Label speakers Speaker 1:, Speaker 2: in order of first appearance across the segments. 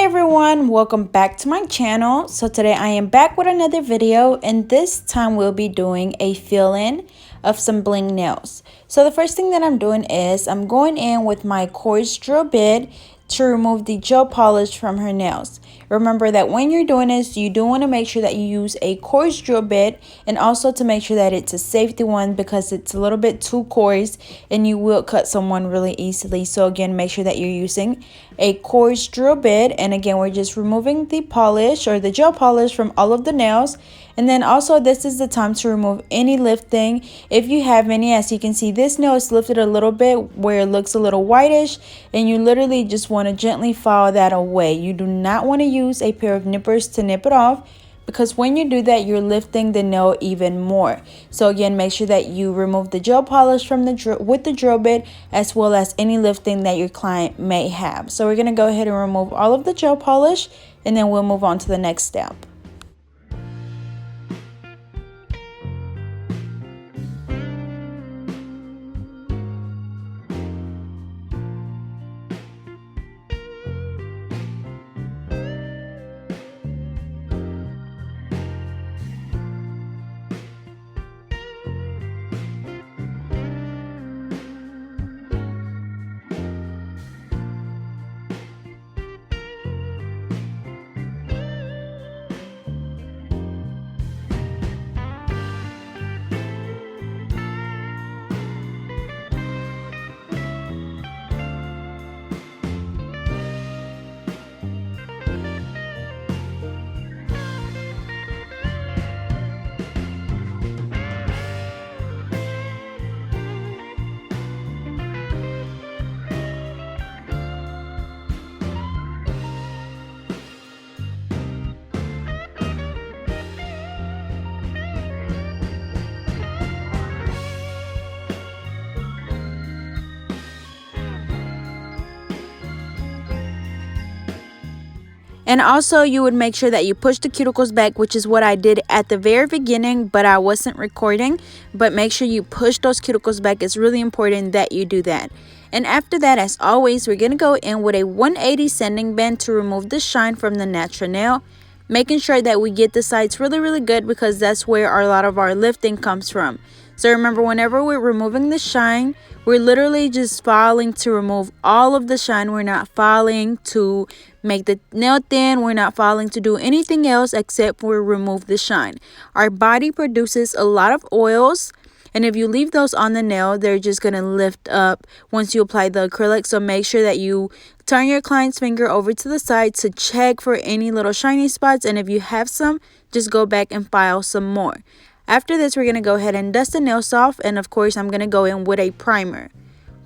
Speaker 1: everyone, welcome back to my channel. So today I am back with another video, and this time we'll be doing a fill-in of some bling nails. So the first thing that I'm doing is I'm going in with my coarse drill bit to remove the gel polish from her nails. Remember that when you're doing this, you do want to make sure that you use a coarse drill bit, and also to make sure that it's a safety one because it's a little bit too coarse and you will cut someone really easily. So again, make sure that you're using a coarse drill bit, and again, we're just removing the polish or the gel polish from all of the nails. And then also, this is the time to remove any lifting if you have any. As you can see, this nail is lifted a little bit where it looks a little whitish, and you literally just want to gently file that away. You do not want to use a pair of nippers to nip it off, because when you do that, you're lifting the nail even more. So again, make sure that you remove the gel polish from with the drill bit, as well as any lifting that your client may have. So we're going to go ahead and remove all of the gel polish, and then we'll move on to the next step. And also, you would make sure that you push the cuticles back, which is what I did at the very beginning, but I wasn't recording. But make sure you push those cuticles back. It's really important that you do that. And after that, as always, we're going to go in with a 180 sanding band to remove the shine from the natural nail, making sure that we get the sides really good, because that's where a lot of our lifting comes from. So remember, whenever we're removing the shine, we're literally just filing to remove all of the shine. We're not filing to make the nail thin. We're not filing to do anything else except for remove the shine. Our body produces a lot of oils, and if you leave those on the nail, they're just going to lift up once you apply the acrylic. So make sure that you turn your client's finger over to the side to check for any little shiny spots. And if you have some, just go back and file some more. After this, we're going to go ahead and dust the nails off. And of course, I'm going to go in with a primer.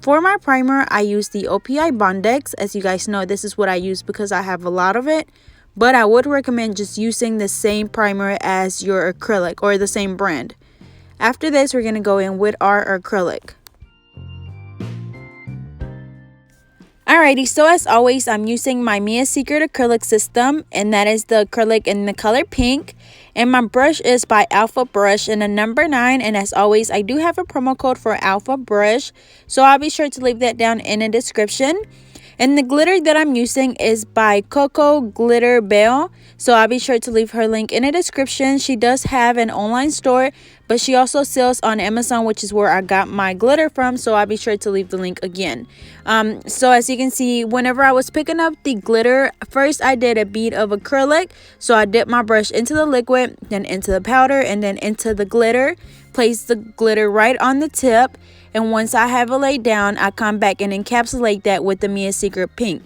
Speaker 1: For my primer, I use the OPI Bondex. As you guys know, this is what I use because I have a lot of it. But I would recommend just using the same primer as your acrylic, or the same brand. After this, we're going to go in with our acrylic. Alrighty, so as always, I'm using my Mia Secret acrylic system, and that is the acrylic in the color pink. And my brush is by Alpha Brush in the number 9. And as always, I do have a promo code for Alpha Brush, so I'll be sure to leave that down in the description. And the glitter that I'm using is by Coco Glitter Belle, so I'll be sure to leave her link in the description. She does have an online store, but she also sells on Amazon, which is where I got my glitter from, so I'll be sure to leave the link again. So as you can see, whenever I was picking up the glitter, first I did a bead of acrylic. So I dipped my brush into the liquid, then into the powder, and then into the glitter. Place the glitter right on the tip. And once I have it laid down, I come back and encapsulate that with the Mia Secret Pink.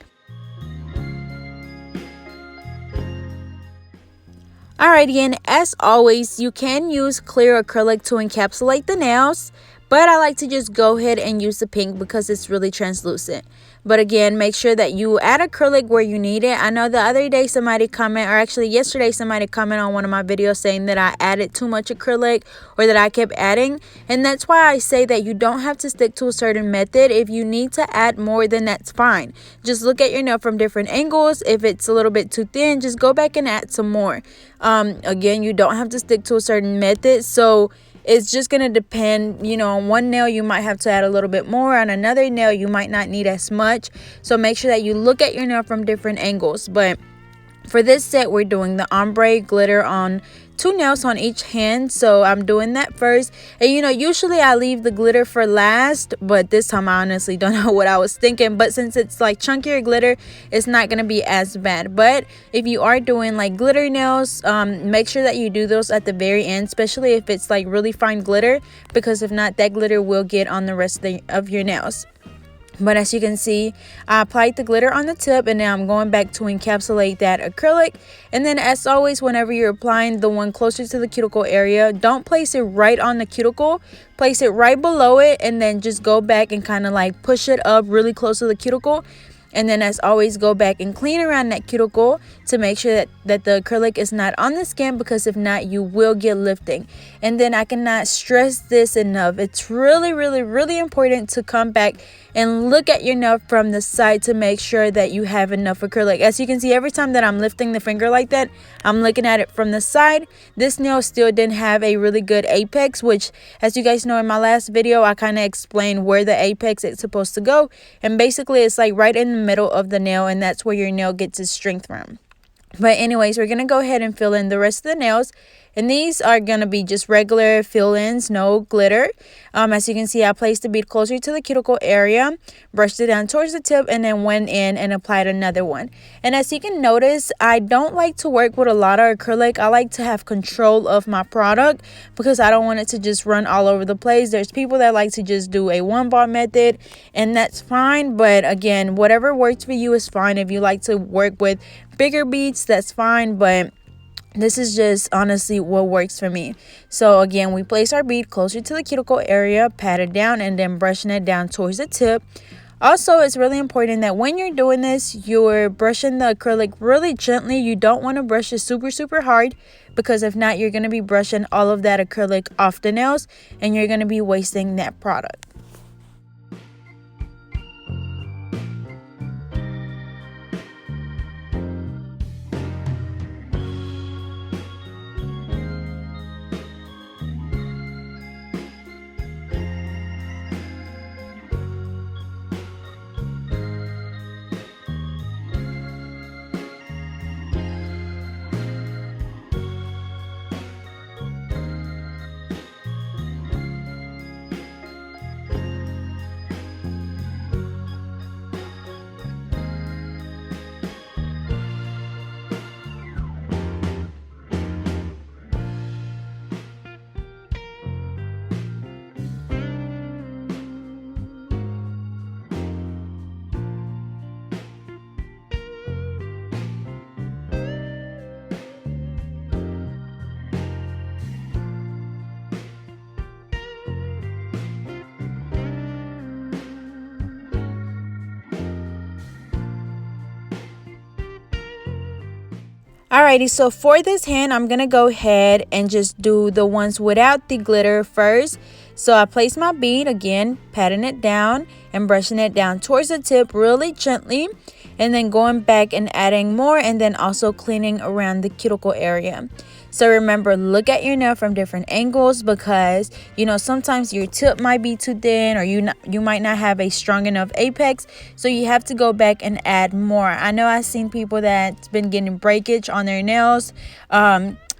Speaker 1: Alrighty, and as always, you can use clear acrylic to encapsulate the nails, but I like to just go ahead and use the pink because it's really translucent. But again, make sure that you add acrylic where you need it. I know the other day somebody commented, or actually yesterday somebody commented on one of my videos saying that I added too much acrylic, or that I kept adding. And that's why I say that you don't have to stick to a certain method. If you need to add more, then that's fine. Just look at your nail from different angles. If it's a little bit too thin, just go back and add some more. Again, you don't have to stick to a certain method. So It's just going to depend, you know, on one nail you might have to add a little bit more, on another nail you might not need as much. So make sure that you look at your nail from different angles. But for this set, we're doing the ombre glitter on 2 nails on each hand, so I'm doing that first. And you know, usually I leave the glitter for last, but this time I honestly don't know what I was thinking. But since it's like chunkier glitter, it's not gonna be as bad. But if you are doing like glitter nails, make sure that you do those at the very end, especially if it's like really fine glitter, because if not, that glitter will get on the rest of your nails. But as you can see, I applied the glitter on the tip, and now I'm going back to encapsulate that acrylic. And then as always, whenever you're applying the one closer to the cuticle area, don't place it right on the cuticle. Place it right below it, and then just go back and kind of like push it up really close to the cuticle. And then as always, go back and clean around that cuticle to make sure that the acrylic is not on the skin, because if not, you will get lifting. And then I cannot stress this enough. It's really, really, really important to come back and look at your nail from the side to make sure that you have enough acrylic. As you can see, every time that I'm lifting the finger like that, I'm looking at it from the side. This nail still didn't have a really good apex, which, as you guys know, in my last video, I kind of explained where the apex is supposed to go. And basically, it's like right in the middle of the nail, and that's where your nail gets its strength from. But anyways, we're going to go ahead and fill in the rest of the nails. And these are going to be just regular fill-ins, no glitter. As you can see, I placed the bead closer to the cuticle area, brushed it down towards the tip, and then went in and applied another one. And as you can notice, I don't like to work with a lot of acrylic. I like to have control of my product because I don't want it to just run all over the place. There's people that like to just do a one-bar method, and that's fine. But again, whatever works for you is fine. If you like to work with bigger beads, that's fine. But this is just honestly what works for me. So again, we place our bead closer to the cuticle area, pat it down, and then brushing it down towards the tip. Also, it's really important that when you're doing this, you're brushing the acrylic really gently. You don't want to brush it super, super hard, because if not, you're going to be brushing all of that acrylic off the nails, and you're going to be wasting that product. Alrighty, so for this hand, I'm going to go ahead and just do the ones without the glitter first. So I place my bead, again, patting it down and brushing it down towards the tip really gently. And then going back and adding more, and then also cleaning around the cuticle area. So remember, look at your nail from different angles, because you know sometimes your tip might be too thin, or you might not have a strong enough apex, so you have to go back and add more. I know I've seen people that's been getting breakage on their nails,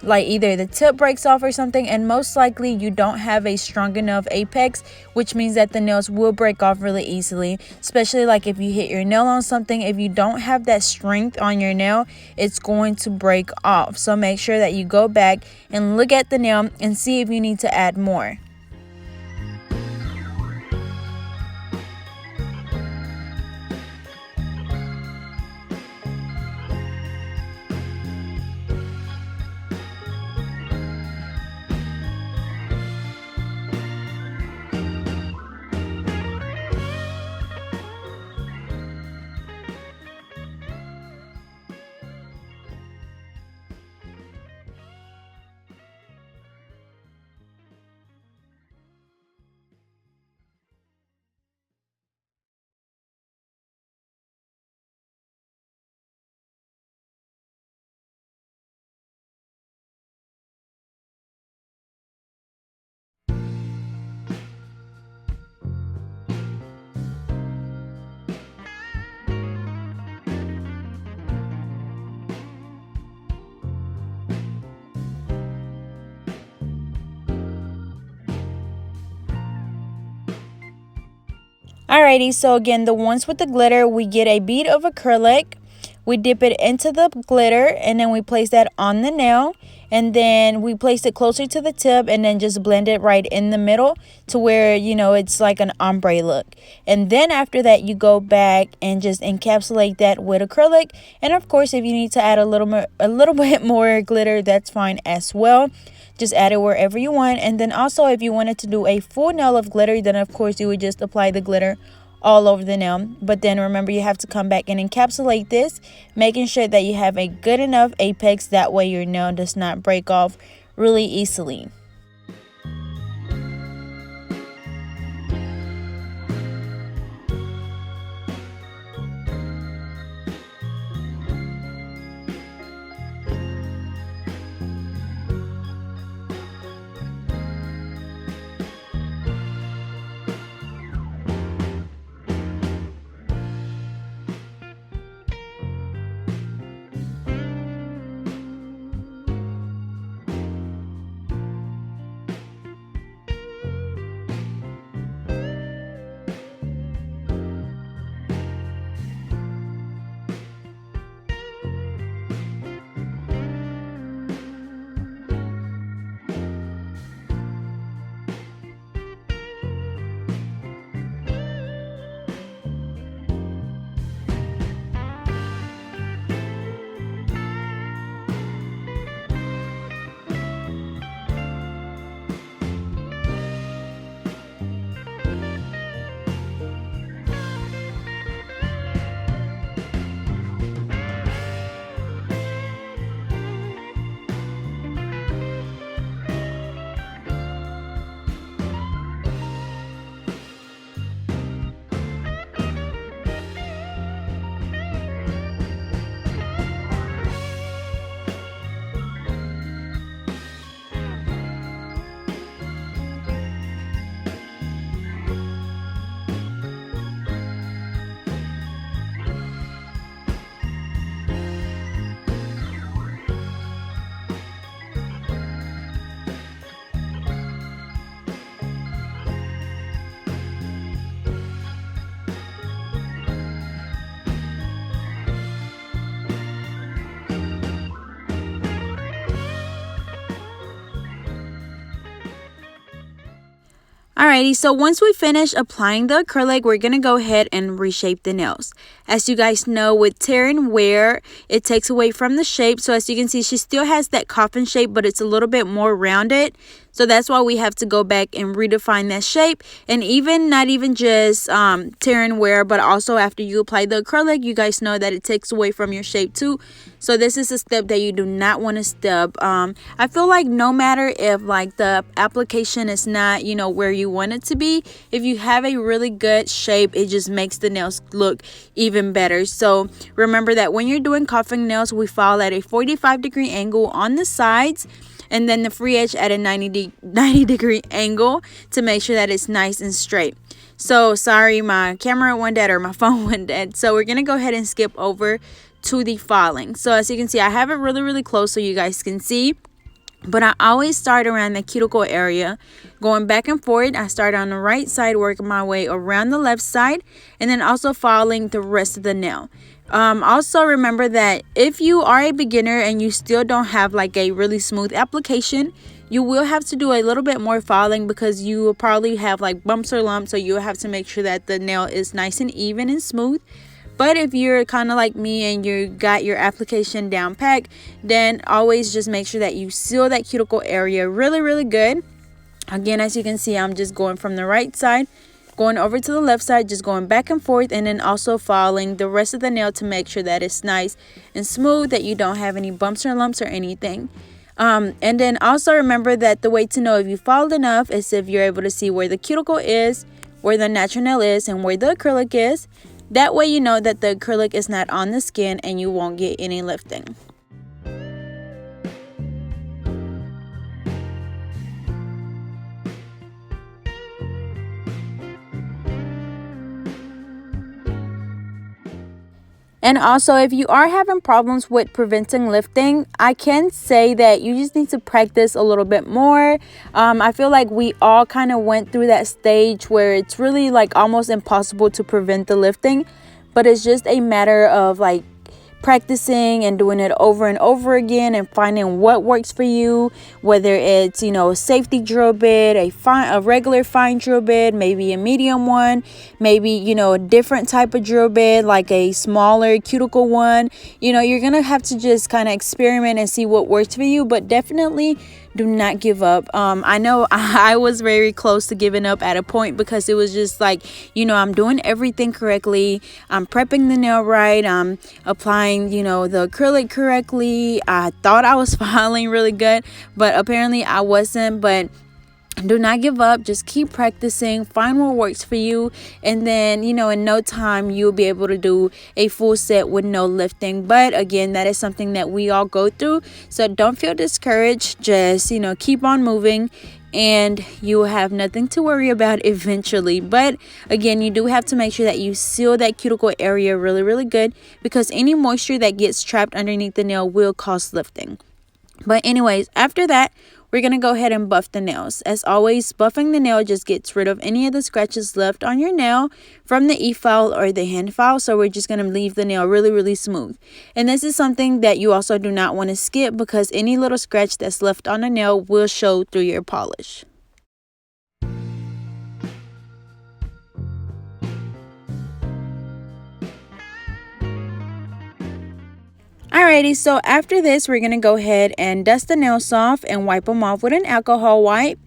Speaker 1: like either the tip breaks off or something, and most likely you don't have a strong enough apex, which means that the nails will break off really easily, especially like if you hit your nail on something. If you don't have that strength on your nail, it's going to break off. So make sure that you go back and look at the nail and see if you need to add more. Alrighty, so again, the ones with the glitter, we get a bead of acrylic, we dip it into the glitter, and then we place that on the nail, and then we place it closer to the tip, and then just blend it right in the middle to where, you know, it's like an ombre look. And then after that, you go back and just encapsulate that with acrylic. And of course, if you need to add a little bit more glitter, that's fine as well. Just add it wherever you want. And then also, if you wanted to do a full nail of glitter, then of course you would just apply the glitter all over the nail. But then remember, you have to come back and encapsulate this, making sure that you have a good enough apex, that way your nail does not break off really easily. Alrighty, so once we finish applying the acrylic, we're going to go ahead and reshape the nails. As you guys know, with tear and wear, it takes away from the shape. So as you can see, she still has that coffin shape, but it's a little bit more rounded. So that's why we have to go back and redefine that shape. And even not even just tear and wear, but also after you apply the acrylic, you guys know that it takes away from your shape too. So this is a step that you do not want to step. I feel like no matter if like the application is not, you know, where you want it to be, if you have a really good shape, it just makes the nails look even better. So remember that when you're doing coffin nails, we file at a 45-degree angle on the sides, and then the free edge at a 90-degree angle to make sure that it's nice and straight. So sorry, my camera went dead, or my phone went dead. So we're going to go ahead and skip over to the filing. So as you can see, I have it really close so you guys can see. But I always start around the cuticle area, going back and forth. I start on the right side, working my way around the left side, and then also filing the rest of the nail. Also remember that if you are a beginner and you still don't have like a really smooth application, you will have to do a little bit more filing, because you will probably have like bumps or lumps, so you'll have to make sure that the nail is nice and even and smooth. But if you're kind of like me and you got your application down packed, then always just make sure that you seal that cuticle area really good. Again, as you can see, I'm just going from the right side, going over to the left side, just going back and forth, and then also filing the rest of the nail to make sure that it's nice and smooth, that you don't have any bumps or lumps or anything. And then also remember that the way to know if you filed enough is if you're able to see where the cuticle is, where the natural nail is, and where the acrylic is. That way you know that the acrylic is not on the skin and you won't get any lifting. And also, if you are having problems with preventing lifting, I can say that you just need to practice a little bit more. I feel like we all kind of went through that stage where it's really like almost impossible to prevent the lifting, but it's just a matter of like practicing and doing it over and over again and finding what works for you, whether it's, you know, a safety drill bit, a regular fine drill bit, maybe a medium one, maybe, you know, a different type of drill bit like a smaller cuticle one. You know, you're gonna have to just kind of experiment and see what works for you, but definitely do not give up. I know I was very close to giving up at a point because it was just like, you know, I'm doing everything correctly, I'm prepping the nail right, I'm applying, you know, the acrylic correctly. I thought I was filing really good, but apparently I wasn't. But do not give up. Just keep practicing, find what works for you, and then, you know, in no time you'll be able to do a full set with no lifting. But again, that is something that we all go through, so don't feel discouraged. Just, you know, keep on moving and you will have nothing to worry about eventually. But again, you do have to make sure that you seal that cuticle area really good, because any moisture that gets trapped underneath the nail will cause lifting. But anyways, after that, we're going to go ahead and buff the nails. As always, buffing the nail just gets rid of any of the scratches left on your nail from the e-file or the hand file. So we're just going to leave the nail really smooth. And this is something that you also do not want to skip, because any little scratch that's left on the nail will show through your polish. Alrighty, so after this, we're going to go ahead and dust the nails off and wipe them off with an alcohol wipe.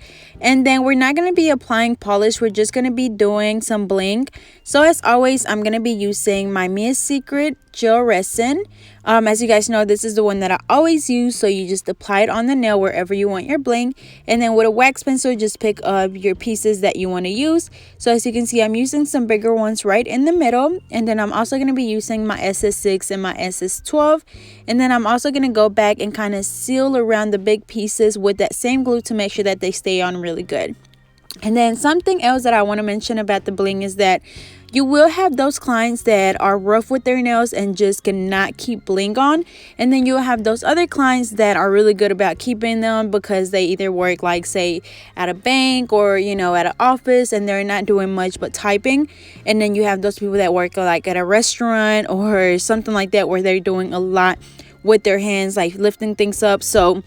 Speaker 1: And then we're not going to be applying polish, we're just going to be doing some bling. So as always, I'm going to be using my Mia's Secret gel resin. As you guys know, this is the one that I always use. So you just apply it on the nail wherever you want your bling, and then with a wax pencil, just pick up your pieces that you want to use. So as you can see, I'm using some bigger ones right in the middle, and then I'm also going to be using my SS6 and my SS12, and then I'm also going to go back and kind of seal around the big pieces with that same glue to make sure that they stay on really good. And then something else that I want to mention about the bling is that you will have those clients that are rough with their nails and just cannot keep bling on. And then you'll have those other clients that are really good about keeping them, because they either work like, say, at a bank or, you know, at an office, and they're not doing much but typing. And then you have those people that work like at a restaurant or something like that, where they're doing a lot with their hands, like lifting things up. So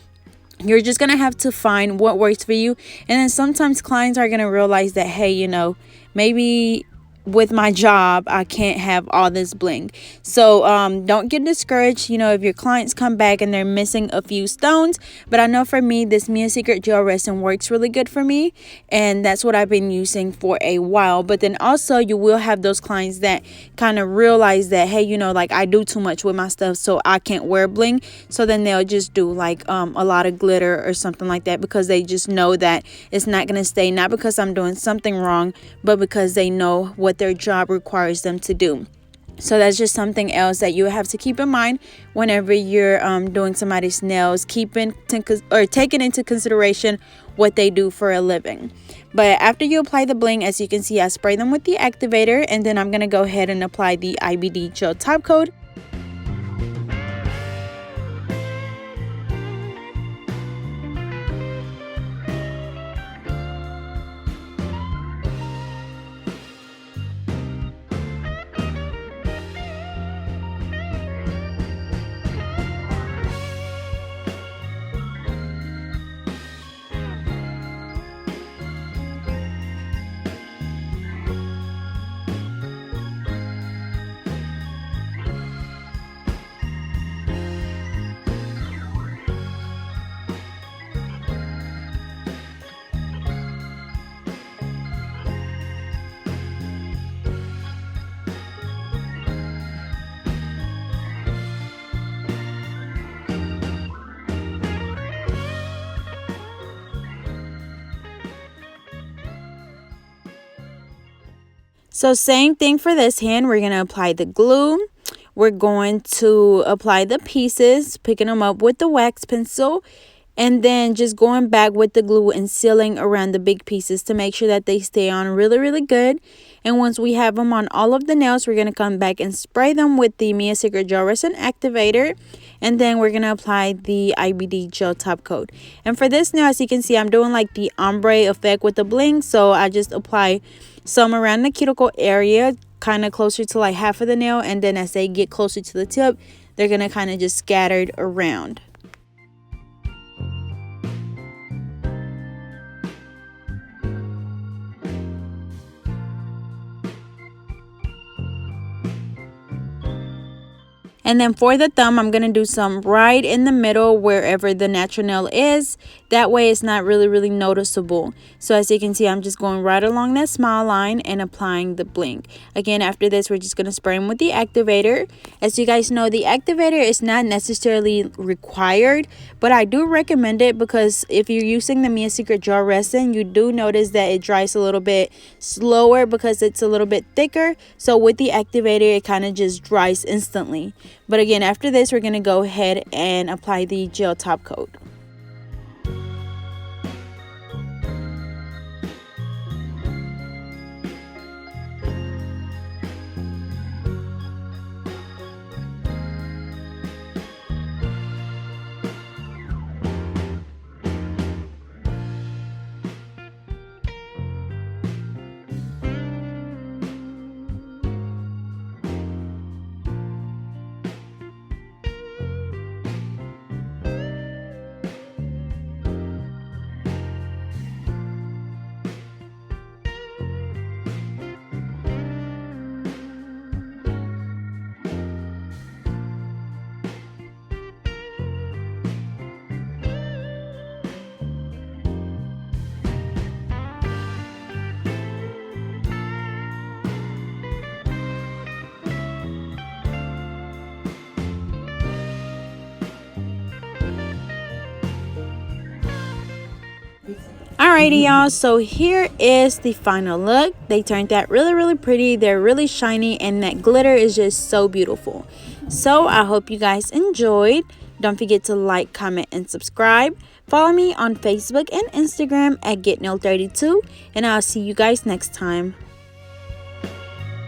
Speaker 1: you're just going to have to find what works for you. And then sometimes clients are going to realize that, hey, you know, maybe with my job I can't have all this bling. So don't get discouraged, you know, if your clients come back and they're missing a few stones. But I know for me, this Mia's Secret gel resin works really good for me, and that's what I've been using for a while. But then also you will have those clients that kind of realize that, hey, you know, like I do too much with my stuff, so I can't wear bling. So then they'll just do like a lot of glitter or something like that, because they just know that it's not going to stay, not because I'm doing something wrong, but because they know what their job requires them to do. So that's just something else that you have to keep in mind whenever you're doing somebody's nails, taking into consideration what they do for a living. But after you apply the bling, as you can see, I spray them with the activator, and then I'm going to go ahead and apply the IBD gel top coat. So same thing for this hand. We're going to apply the glue. We're going to apply the pieces, picking them up with the wax pencil, and then just going back with the glue and sealing around the big pieces to make sure that they stay on really good. And once we have them on all of the nails, we're going to come back and spray them with the Mia Secret Gel Resin Activator. And then we're going to apply the IBD gel top coat. And for this nail, as you can see, I'm doing like the ombre effect with the bling. So I just apply some around the cuticle area, kind of closer to like half of the nail. And then as they get closer to the tip, they're going to kind of just scattered around. And then for the thumb, I'm going to do some right in the middle wherever the natural nail is. That way it's not really noticeable. So as you can see, I'm just going right along that smile line and applying the bling. Again, after this, we're just going to spray them with the activator. As you guys know, the activator is not necessarily required, but I do recommend it because if you're using the Mia Secret Gel Resin, you do notice that it dries a little bit slower because it's a little bit thicker. So with the activator, it kind of just dries instantly. But again, after this, we're going to go ahead and apply the gel top coat. Alrighty, y'all, so here is the final look. They turned out really pretty. They're really shiny, and that glitter is just so beautiful. So I hope you guys enjoyed. Don't forget to like, comment, and subscribe. Follow me on Facebook and Instagram at GetNail32, and I'll see you guys next time.